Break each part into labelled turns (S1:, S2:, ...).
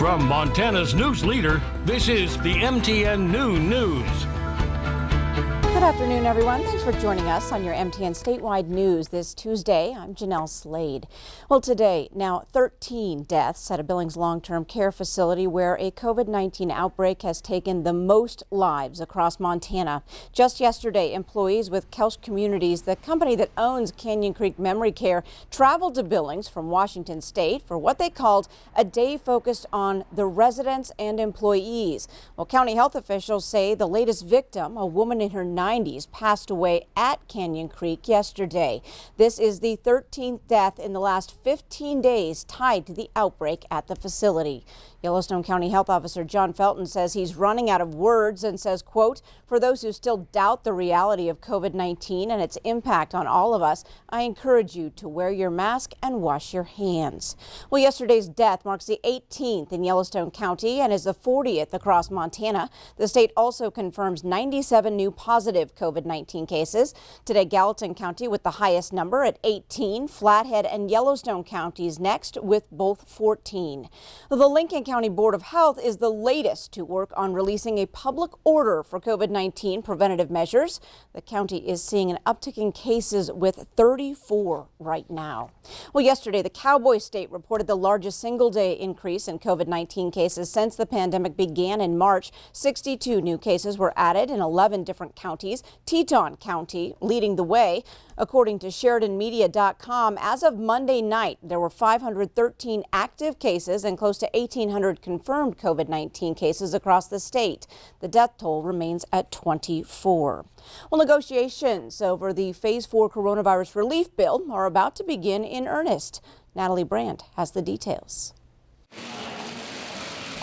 S1: From Montana's news leader, this is the MTN Noon News.
S2: Good afternoon, everyone. Thanks for joining us on your MTN Statewide News this Tuesday. I'm Jeanelle Slade. Well, today, now 13 deaths at a Billings long-term care facility where a COVID-19 outbreak has taken the most lives across Montana. Just yesterday, employees with Kelch Communities, the company that owns Canyon Creek Memory Care, traveled to Billings from Washington State for what they called a day focused on the residents and employees. Well, county health officials say the latest victim, a woman in her 90s, passed away at Canyon Creek yesterday. This is the 13th death in the last 15 days tied to the outbreak at the facility. Yellowstone County Health Officer John Felton says he's running out of words and says, quote, "For those who still doubt the reality of COVID-19 and its impact on all of us, I encourage you to wear your mask and wash your hands." Well, yesterday's death marks the 18th in Yellowstone County and is the 40th across Montana. The state also confirms 97 new positive COVID-19 cases. Today, Gallatin County with the highest number at 18, Flathead and Yellowstone counties next with both 14. The Lincoln County Board of Health is the latest to work on releasing a public order for COVID-19 preventative measures. The county is seeing an uptick in cases with 34 right now. Well, yesterday, the Cowboy State reported the largest single-day increase in COVID-19 cases since the pandemic began in March. 62 new cases were added in 11 different counties, Teton County leading the way. According to SheridanMedia.com, as of Monday night, there were 513 active cases and close to 1,800 confirmed COVID-19 cases across the state. The death toll remains at 24. Well, negotiations over the Phase 4 coronavirus relief bill are about to begin in earnest. Natalie Brandt has the details.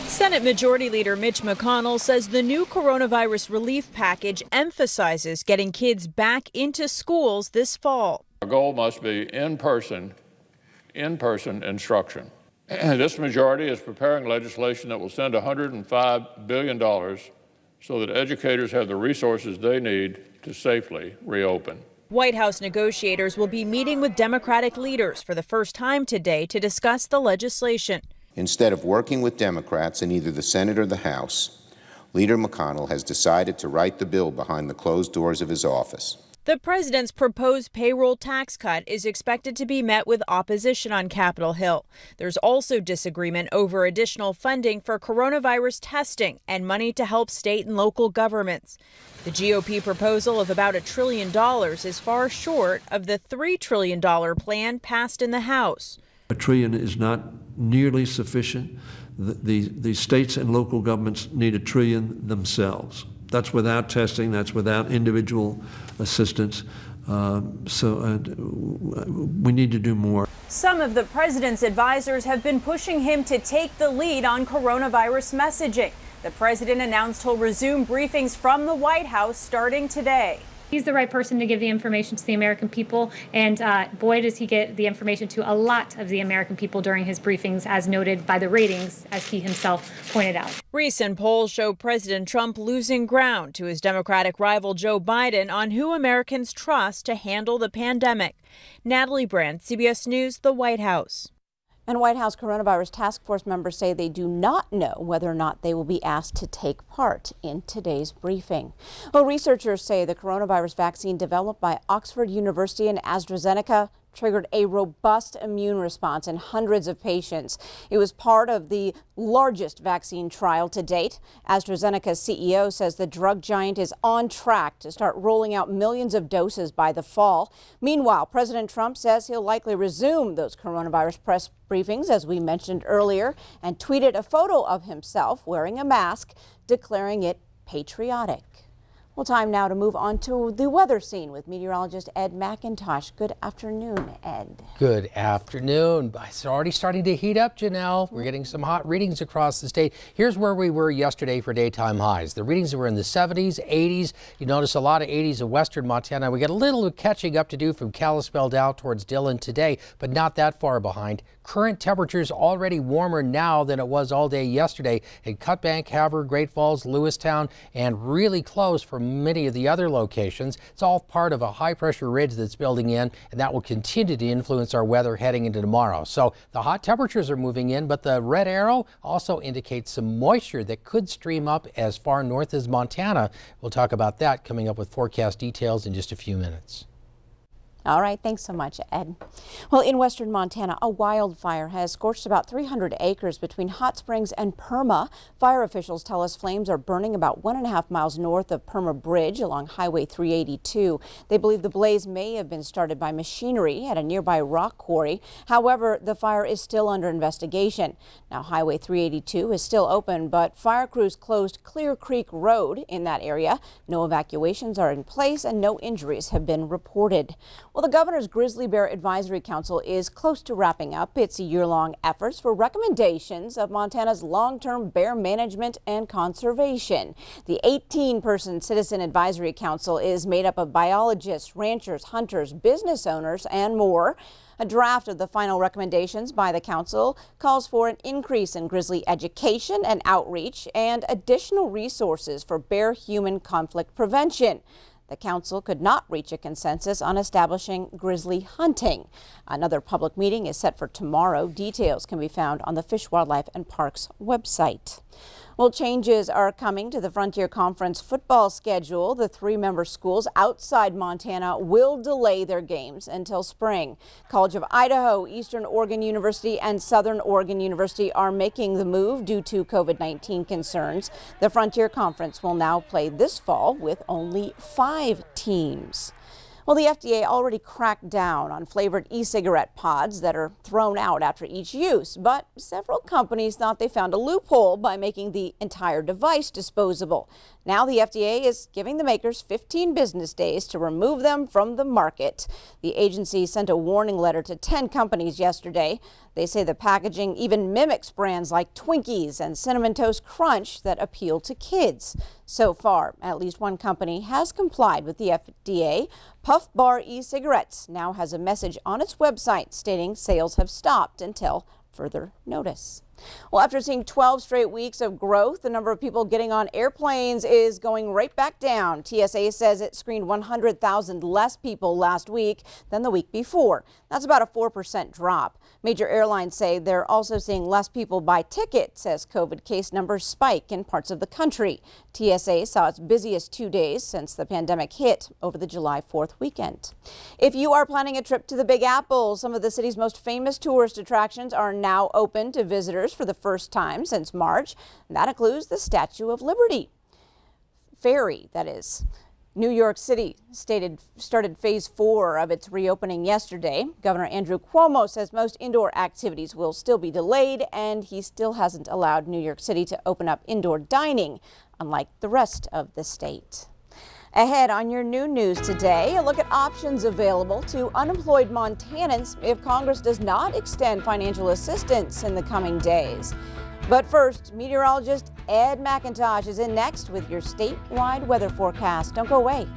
S3: Senate Majority Leader Mitch McConnell says the new coronavirus relief package emphasizes getting kids back into schools this fall.
S4: Our goal must be in-person instruction. This majority is preparing legislation that will send $105 billion so that educators have the resources they need to safely reopen.
S3: White House negotiators will be meeting with Democratic leaders for the first time today to discuss the legislation.
S5: Instead of working with Democrats in either the Senate or the House, Leader McConnell has decided to write the bill behind the closed doors of his office.
S3: The president's proposed payroll tax cut is expected to be met with opposition on Capitol Hill. There's also disagreement over additional funding for coronavirus testing and money to help state and local governments. The GOP proposal of about $1 trillion is far short of the $3 trillion plan passed in the House.
S6: $1 trillion is not nearly sufficient. The states and local governments need $1 trillion themselves. That's without testing, that's without individual assistance. We need to do more.
S3: Some of the president's advisors have been pushing him to take the lead on coronavirus messaging. The president announced he'll resume briefings from the White House starting today.
S7: He's the right person to give the information to the American people, and boy, does he get the information to a lot of the American people during his briefings, as noted by the ratings, as he himself pointed out.
S3: Recent polls show President Trump losing ground to his Democratic rival Joe Biden on who Americans trust to handle the pandemic. Natalie Brandt, CBS News, the White House.
S2: And White House coronavirus task force members say they do not know whether or not they will be asked to take part in today's briefing. Well, researchers say the coronavirus vaccine developed by Oxford University and AstraZeneca triggered a robust immune response in hundreds of patients. It was part of the largest vaccine trial to date. AstraZeneca's CEO says the drug giant is on track to start rolling out millions of doses by the fall. Meanwhile, President Trump says he'll likely resume those coronavirus press briefings, as we mentioned earlier, and tweeted a photo of himself wearing a mask, declaring it patriotic. Well, time now to move on to the weather scene with meteorologist Ed McIntosh. Good afternoon, Ed.
S8: Good afternoon. It's already starting to heat up, Jeanelle. We're getting some hot readings across the state. Here's where we were yesterday for daytime highs. The readings were in the 70s, 80s. You notice a lot of 80s in western Montana. We got a little catching up to do from Kalispell down towards Dillon today, but not that far behind. Current temperatures already warmer now than it was all day yesterday in Cutbank, Havre, Great Falls, Lewistown, and really close for many of the other locations. It's all part of a high-pressure ridge that's building in, and that will continue to influence our weather heading into tomorrow. So the hot temperatures are moving in, but the red arrow also indicates some moisture that could stream up as far north as Montana. We'll talk about that coming up with forecast details in just a few minutes.
S2: All right, thanks so much, Ed. Well, in western Montana, a wildfire has scorched about 300 acres between Hot Springs and Perma. Fire officials tell us flames are burning about 1.5 miles north of Perma Bridge along Highway 382. They believe the blaze may have been started by machinery at a nearby rock quarry. However, the fire is still under investigation. Now, Highway 382 is still open, but fire crews closed Clear Creek Road in that area. No evacuations are in place and no injuries have been reported. Well, the governor's Grizzly Bear Advisory Council is close to wrapping up its year-long efforts for recommendations of Montana's long-term bear management and conservation. The 18-person Citizen Advisory Council is made up of biologists, ranchers, hunters, business owners, and more. A draft of the final recommendations by the council calls for an increase in grizzly education and outreach and additional resources for bear-human conflict prevention. The council could not reach a consensus on establishing grizzly hunting. Another public meeting is set for tomorrow. Details can be found on the Fish, Wildlife and Parks website. Well, changes are coming to the Frontier Conference football schedule. The 3-member schools outside Montana will delay their games until spring. College of Idaho, Eastern Oregon University, and Southern Oregon University are making the move due to COVID-19 concerns. The Frontier Conference will now play this fall with only 5 teams. Well, the FDA already cracked down on flavored e-cigarette pods that are thrown out after each use, but several companies thought they found a loophole by making the entire device disposable. Now the FDA is giving the makers 15 business days to remove them from the market. The agency sent a warning letter to 10 companies yesterday. They say the packaging even mimics brands like Twinkies and Cinnamon Toast Crunch that appeal to kids. So far, at least one company has complied with the FDA. Puff Bar e-cigarettes now has a message on its website stating sales have stopped until further notice. Well, after seeing 12 straight weeks of growth, the number of people getting on airplanes is going right back down. TSA says it screened 100,000 less people last week than the week before. That's about a 4% drop. Major airlines say they're also seeing less people buy tickets as COVID case numbers spike in parts of the country. TSA saw its busiest 2 days since the pandemic hit over the July 4th weekend. If you are planning a trip to the Big Apple, some of the city's most famous tourist attractions are now open to visitors for the first time since March. That includes the Statue of Liberty. Ferry, that is. New York City started phase 4 of its reopening yesterday. Governor Andrew Cuomo says most indoor activities will still be delayed, and he still hasn't allowed New York City to open up indoor dining, unlike the rest of the state. Ahead on your new news today, a look at options available to unemployed Montanans if Congress does not extend financial assistance in the coming days. But first, meteorologist Ed McIntosh is in next with your statewide weather forecast. Don't go away.